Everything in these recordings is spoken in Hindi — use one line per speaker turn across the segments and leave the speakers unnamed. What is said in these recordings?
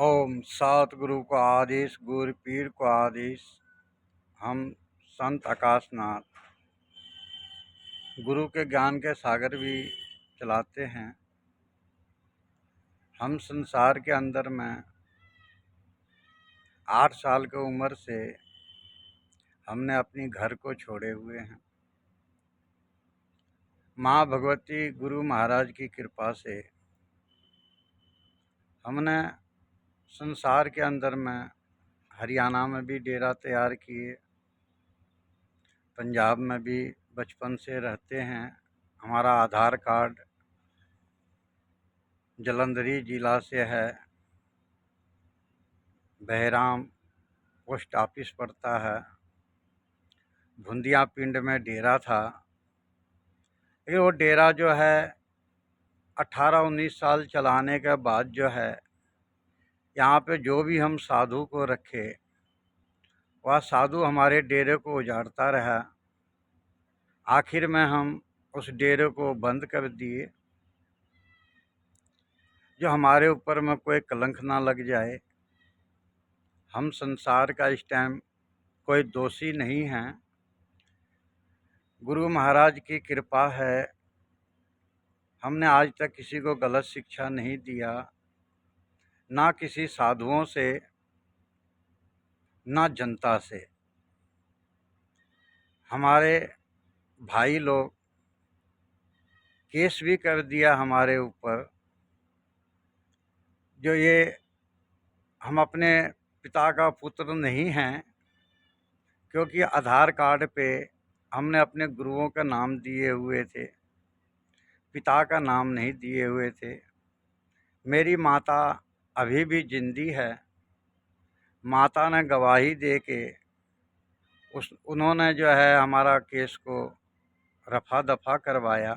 ओम सतगुरु को आदेश गुरु पीर को आदेश। हम संत आकाशनाथ गुरु के ज्ञान के सागर भी चलाते हैं। हम संसार के अंदर में 8 साल की उम्र से हमने अपनी घर को छोड़े हुए हैं। माँ भगवती गुरु महाराज की कृपा से हमने संसार के अंदर में हरियाणा में भी डेरा तैयार किए, पंजाब में भी बचपन से रहते हैं। हमारा आधार कार्ड जलंधरी जिला से है, बहराम पोस्ट ऑफिस पड़ता है। भुंदिया पिंड में डेरा था, लेकिन वो डेरा जो है 18-19 साल चलाने के बाद जो है यहाँ पे जो भी हम साधु को रखे वह साधु हमारे डेरे को उजाड़ता रहा। आखिर में हम उस डेरे को बंद कर दिए, जो हमारे ऊपर में कोई कलंक ना लग जाए। हम संसार का इस टाइम कोई दोषी नहीं हैं। गुरु महाराज की कृपा है, हमने आज तक किसी को गलत शिक्षा नहीं दिया, ना किसी साधुओं से, ना जनता से। हमारे भाई लोग केस भी कर दिया हमारे ऊपर, जो ये हम अपने पिता का पुत्र नहीं हैं, क्योंकि आधार कार्ड पे हमने अपने गुरुओं का नाम दिए हुए थे, पिता का नाम नहीं दिए हुए थे। मेरी माता अभी भी जिंदी है। माता ने गवाही दे के उन्होंने जो है हमारा केस को रफा दफा करवाया,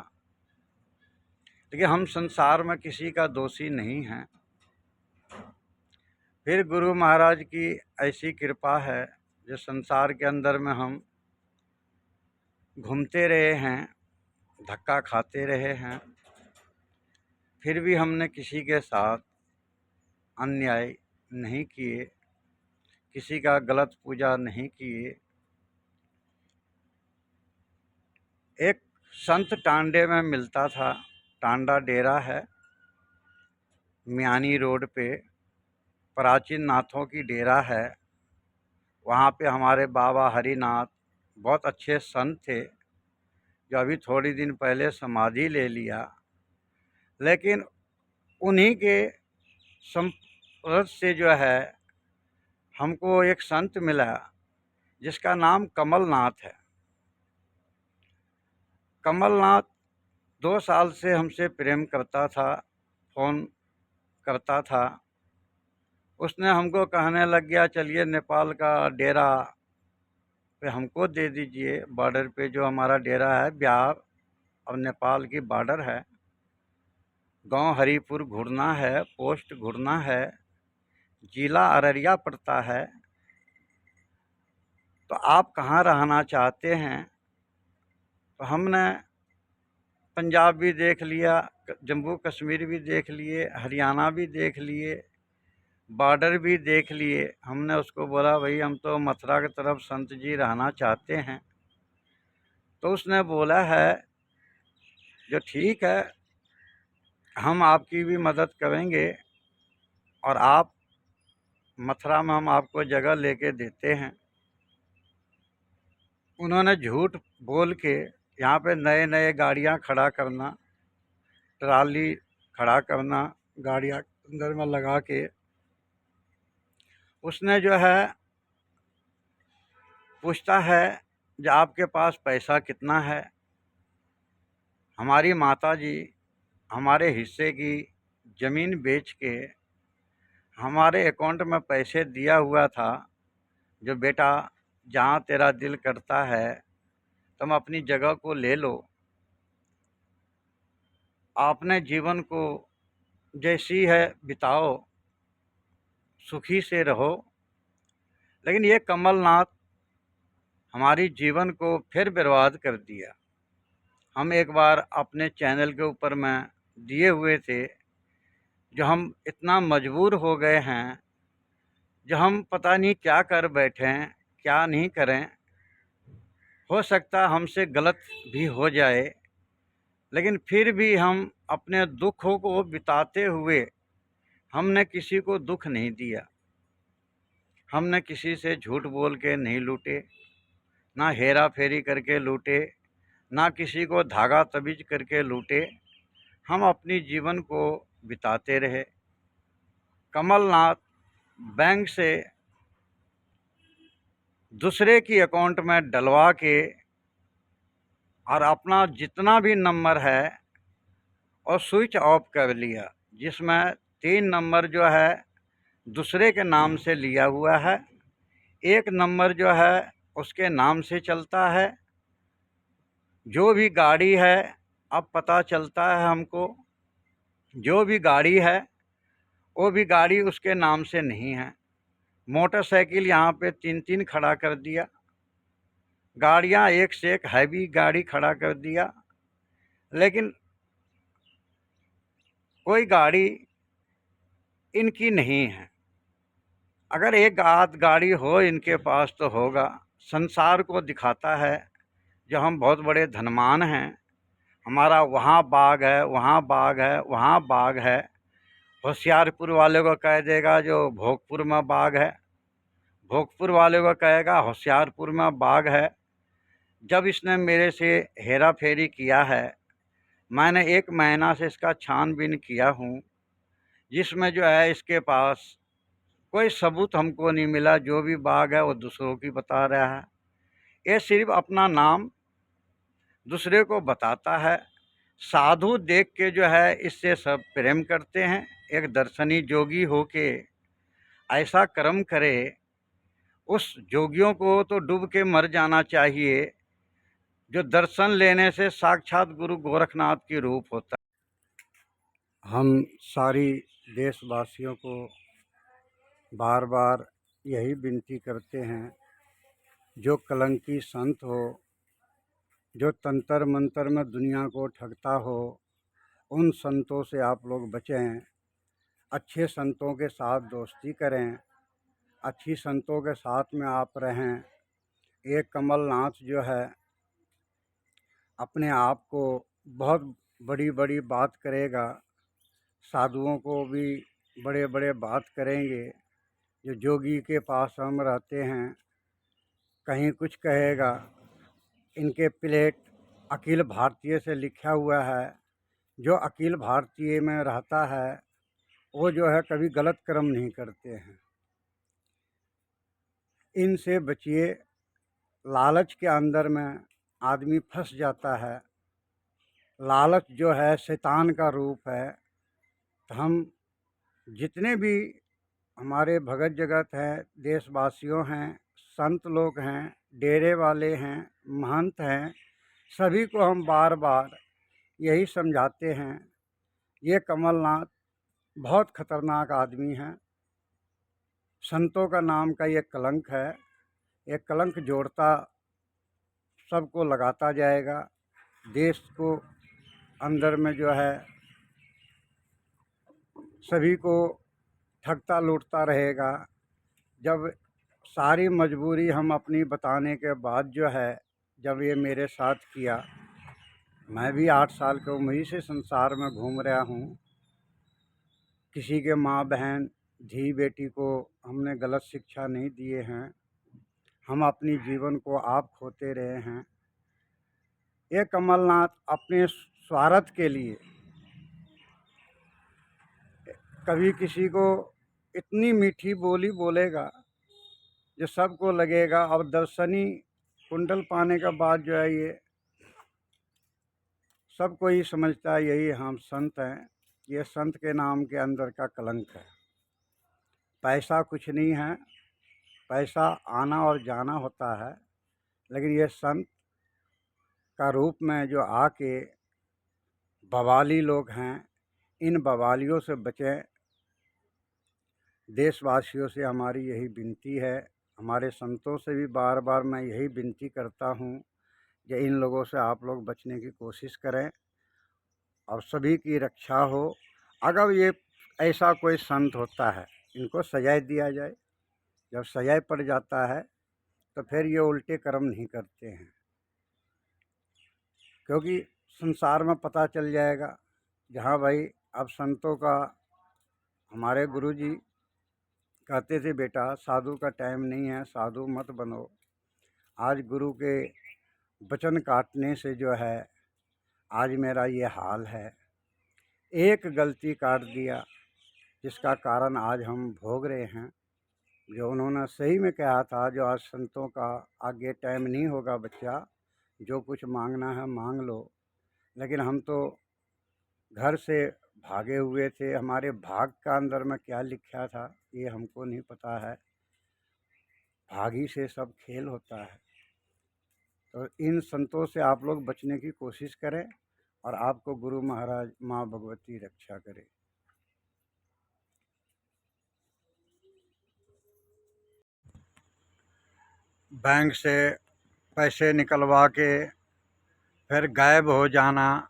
लेकिन हम संसार में किसी का दोषी नहीं हैं। फिर गुरु महाराज की ऐसी कृपा है, जो संसार के अंदर में हम घूमते रहे हैं, धक्का खाते रहे हैं, फिर भी हमने किसी के साथ अन्याय नहीं किए, किसी का गलत पूजा नहीं किए। एक संत टांडे में मिलता था, टांडा डेरा है, मियानी रोड पे, प्राचीन नाथों की डेरा है। वहाँ पे हमारे बाबा हरिनाथ बहुत अच्छे संत थे, जो अभी थोड़ी दिन पहले समाधि ले लिया। लेकिन उन्हीं के संपर्क से जो है हमको एक संत मिला, जिसका नाम कमलनाथ है। कमलनाथ 2 साल से हमसे प्रेम करता था, फ़ोन करता था। उसने हमको कहने लग गया, चलिए नेपाल का डेरा पे हमको दे दीजिए। बॉर्डर पे जो हमारा डेरा है, बिहार और नेपाल की बॉर्डर है, गांव हरिपुर घुरना है, पोस्ट घुरना है, जिला अररिया पड़ता है। तो आप कहाँ रहना चाहते हैं? तो हमने पंजाब भी देख लिया, जम्मू कश्मीर भी देख लिए, हरियाणा भी देख लिए, बॉर्डर भी देख लिए। हमने उसको बोला, भाई हम तो मथुरा की तरफ संत जी रहना चाहते हैं। तो उसने बोला है, जो ठीक है, हम आपकी भी मदद करेंगे और आप मथुरा में हम आपको जगह लेके देते हैं। उन्होंने झूठ बोल के यहाँ पे नए नए गाड़ियाँ खड़ा करना, ट्राली खड़ा करना, गाड़ियाँ अंदर में लगा के उसने जो है पूछता है, जो आपके पास पैसा कितना है? हमारी माता जी हमारे हिस्से की ज़मीन बेच के हमारे अकाउंट में पैसे दिया हुआ था, जो बेटा जहाँ तेरा दिल करता है तुम अपनी जगह को ले लो, आपने जीवन को जैसी है बिताओ, सुखी से रहो। लेकिन ये कमलनाथ हमारी जीवन को फिर बर्बाद कर दिया। हम एक बार अपने चैनल के ऊपर में दिए हुए थे, जो हम इतना मजबूर हो गए हैं, जो हम पता नहीं क्या कर बैठे हैं, क्या नहीं करें। हो सकता हमसे गलत भी हो जाए, लेकिन फिर भी हम अपने दुखों को बिताते हुए हमने किसी को दुख नहीं दिया। हमने किसी से झूठ बोल के नहीं लूटे, ना हेरा फेरी करके लूटे, ना किसी को धागा तबीज करके लूटे। हम अपनी जीवन को बिताते रहे। कमलनाथ बैंक से दूसरे की अकाउंट में डलवा के और अपना जितना भी नंबर है और स्विच ऑफ कर लिया, जिसमें 3 नंबर जो है दूसरे के नाम से लिया हुआ है, 1 नंबर जो है उसके नाम से चलता है। जो भी गाड़ी है, अब पता चलता है हमको, जो भी गाड़ी है वो भी गाड़ी उसके नाम से नहीं है। मोटरसाइकिल यहाँ पे 3-3 खड़ा कर दिया, गाड़ियाँ एक से एक हैवी गाड़ी खड़ा कर दिया, लेकिन कोई गाड़ी इनकी नहीं है। अगर एक आध गाड़ी हो इनके पास तो होगा। संसार को दिखाता है जो हम बहुत बड़े धनवान हैं, हमारा वहाँ बाग है, वहाँ बाग है, वहाँ बाग है। होशियारपुर वाले को कह देगा जो भोगपुर में बाग है, भोगपुर वाले को कहेगा होशियारपुर में बाग है। जब इसने मेरे से हेरा फेरी किया है, मैंने 1 महीना से इसका छानबीन किया हूँ, जिसमें जो है इसके पास कोई सबूत हमको नहीं मिला। जो भी बाग है वो दूसरों की बता रहा है। ये सिर्फ अपना नाम दूसरे को बताता है। साधु देख के जो है इससे सब प्रेम करते हैं। एक दर्शनी जोगी होके ऐसा कर्म करे, उस जोगियों को तो डूब के मर जाना चाहिए जो दर्शन लेने से साक्षात गुरु गोरखनाथ की रूप होता है। हम सारी देशवासियों को बार बार यही विनती करते हैं, जो कलंकी संत हो, जो तंत्र मंत्र में दुनिया को ठगता हो, उन संतों से आप लोग बचें। अच्छे संतों के साथ दोस्ती करें, अच्छी संतों के साथ में आप रहें। एक कमलनाथ जो है अपने आप को बहुत बड़ी बड़ी बात करेगा, साधुओं को भी बड़े बड़े बात करेंगे। जो जोगी के पास हम रहते हैं, कहीं कुछ कहेगा। इनके प्लेट अखिल भारतीय से लिखा हुआ है। जो अखिल भारतीय में रहता है वो जो है कभी गलत कर्म नहीं करते हैं। इनसे बचिए। लालच के अंदर में आदमी फंस जाता है। लालच जो है शैतान का रूप है। तो हम जितने भी हमारे भगत जगत हैं, देशवासियों हैं, संत लोग हैं, डेरे वाले हैं, महंत हैं, सभी को हम बार बार यही समझाते हैं, ये कमलनाथ बहुत खतरनाक आदमी है। संतों का नाम का ये कलंक है। ये कलंक जोड़ता सबको लगाता जाएगा। देश को अंदर में जो है सभी को ठगता लूटता रहेगा। जब सारी मजबूरी हम अपनी बताने के बाद जो है, जब ये मेरे साथ किया, मैं भी 8 साल की उम्र ही से संसार में घूम रहा हूँ। किसी के माँ बहन धी बेटी को हमने गलत शिक्षा नहीं दिए हैं। हम अपनी जीवन को आप खोते रहे हैं। ये कमलनाथ अपने स्वार्थ के लिए कभी किसी को इतनी मीठी बोली बोलेगा जो सबको लगेगा। अब दर्शनी कुंडल पाने के बाद जो है ये सबको ही समझता है यही हम संत हैं। ये संत के नाम के अंदर का कलंक है। पैसा कुछ नहीं है, पैसा आना और जाना होता है, लेकिन ये संत का रूप में जो आके बवाली लोग हैं, इन बवालियों से बचें। देशवासियों से हमारी यही विनती है। हमारे संतों से भी बार बार मैं यही विनती करता हूँ कि इन लोगों से आप लोग बचने की कोशिश करें और सभी की रक्षा हो। अगर ये ऐसा कोई संत होता है, इनको सजाए दिया जाए। जब सजाए पड़ जाता है तो फिर ये उल्टे कर्म नहीं करते हैं, क्योंकि संसार में पता चल जाएगा जहाँ भाई अब संतों का, हमारे गुरुजी कहते थे बेटा साधु का टाइम नहीं है, साधु मत बनो। आज गुरु के वचन काटने से जो है आज मेरा ये हाल है। एक गलती काट दिया जिसका कारण आज हम भोग रहे हैं। जो उन्होंने सही में कहा था, जो आज संतों का आगे टाइम नहीं होगा बच्चा, जो कुछ मांगना है मांग लो। लेकिन हम तो घर से भागे हुए थे, हमारे भाग का अंदर में क्या लिखा था ये हमको नहीं पता है। भागी से सब खेल होता है। तो इन संतों से आप लोग बचने की कोशिश करें और आपको गुरु महाराज माँ भगवती रक्षा करे। बैंक से पैसे निकलवा के फिर गायब हो जाना,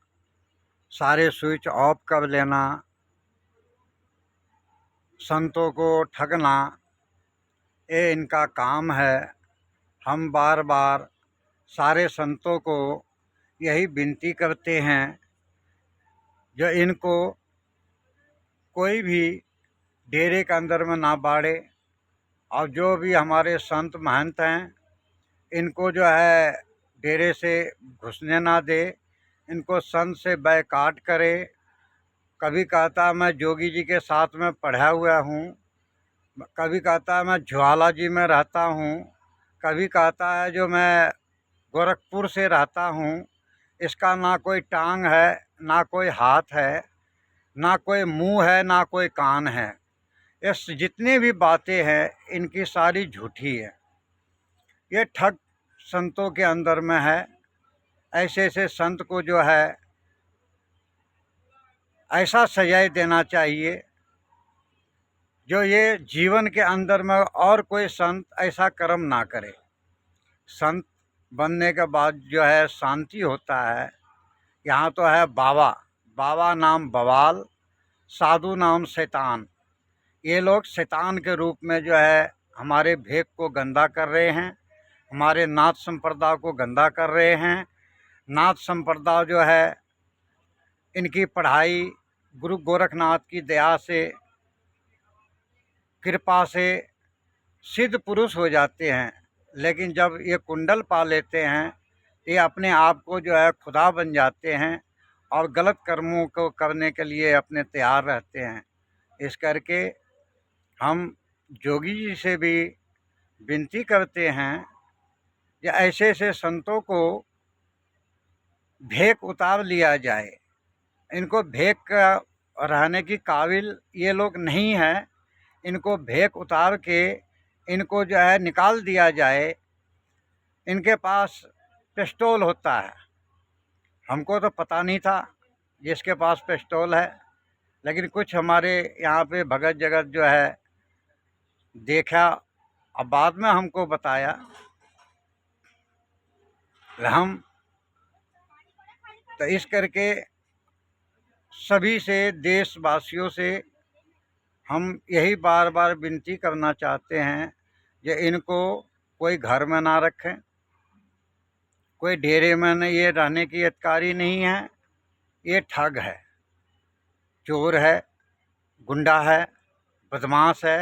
सारे स्विच ऑफ कर लेना, संतों को ठगना, ये इनका काम है। हम बार बार सारे संतों को यही विनती करते हैं जो इनको कोई भी डेरे के अंदर में ना बाड़े, और जो भी हमारे संत महंत हैं इनको जो है डेरे से घुसने ना दे, इनको संत से बैकाट करे। कभी कहता मैं जोगी जी के साथ में पढ़ा हुआ हूँ, कभी कहता है मैं ज्वाला जी में रहता हूँ, कभी कहता है जो मैं गोरखपुर से रहता हूँ। इसका ना कोई टांग है, ना कोई हाथ है, ना कोई मुंह है, ना कोई कान है। इस जितनी भी बातें हैं इनकी सारी झूठी है। ये ठग संतों के अंदर में है। ऐसे ऐसे संत को जो है ऐसा सजाए देना चाहिए जो ये जीवन के अंदर में और कोई संत ऐसा कर्म ना करे। संत बनने के बाद जो है शांति होता है। यहाँ तो है बाबा, बाबा नाम बवाल, साधु नाम शैतान। ये लोग शैतान के रूप में जो है हमारे भेद को गंदा कर रहे हैं, हमारे नाथ संप्रदाय को गंदा कर रहे हैं। नाथ संप्रदाय जो है इनकी पढ़ाई गुरु गोरखनाथ की दया से, कृपा से सिद्ध पुरुष हो जाते हैं। लेकिन जब ये कुंडल पा लेते हैं ये अपने आप को जो है खुदा बन जाते हैं और गलत कर्मों को करने के लिए अपने तैयार रहते हैं। इस करके हम जोगी जी से भी विनती करते हैं कि ऐसे ऐसे संतों को भेक उतार लिया जाए। इनको भेक का रहने की काबिल ये लोग नहीं हैं। इनको भेक उतार के इनको जो है निकाल दिया जाए। इनके पास पिस्टल होता है, हमको तो पता नहीं था जिसके पास पिस्टल है, लेकिन कुछ हमारे यहाँ पे भगत जगत जो है देखा, अब बाद में हमको बताया। हम तो इस करके सभी से, देशवासियों से हम यही बार बार विनती करना चाहते हैं कि इनको कोई घर में ना रखें, कोई डेरे में नहीं, ये रहने की अधिकारी नहीं है। ये ठग है, चोर है, गुंडा है, बदमाश है।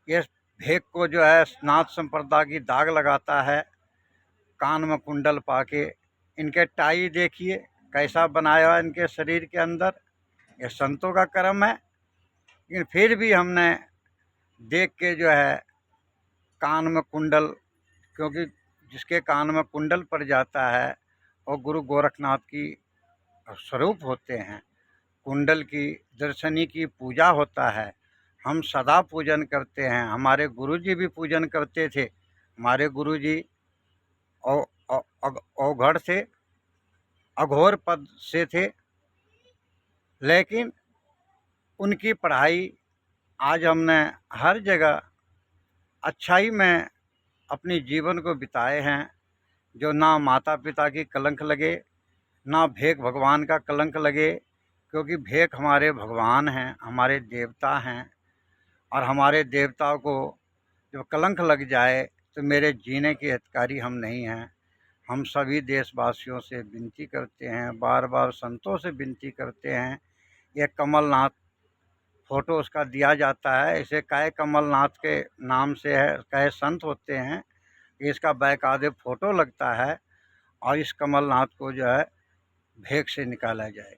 ये भेक को जो है नाथ संप्रदाय की दाग लगाता है। कान में कुंडल पाके, इनके टाई देखिए कैसा बनाया हुआ इनके शरीर के अंदर। ये संतों का कर्म है, लेकिन फिर भी हमने देख के जो है कान में कुंडल, क्योंकि जिसके कान में कुंडल पड़ जाता है वो गुरु गोरखनाथ की स्वरूप होते हैं। कुंडल की दर्शनी की पूजा होता है, हम सदा पूजन करते हैं। हमारे गुरुजी भी पूजन करते थे। हमारे गुरुजी अवघड़ से, अघोर पद से थे, लेकिन उनकी पढ़ाई आज हमने हर जगह अच्छाई में अपनी जीवन को बिताए हैं। जो ना माता पिता की कलंक लगे, ना भेक भगवान का कलंक लगे, क्योंकि भेक हमारे भगवान हैं, हमारे देवता हैं, और हमारे देवताओं को जब कलंक लग जाए तो मेरे जीने के अधिकारी हम नहीं हैं। हम सभी देशवासियों से विनती करते हैं, बार बार संतों से विनती करते हैं। ये कमलनाथ फ़ोटो उसका दिया जाता है, इसे कै कमलनाथ के नाम से है, कै संत होते हैं, इसका बाकायदे फ़ोटो लगता है, और इस कमलनाथ को जो है भेक से निकाला जाए।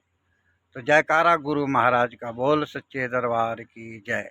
तो जयकारा गुरु महाराज का, बोल सच्चे दरबार की जय।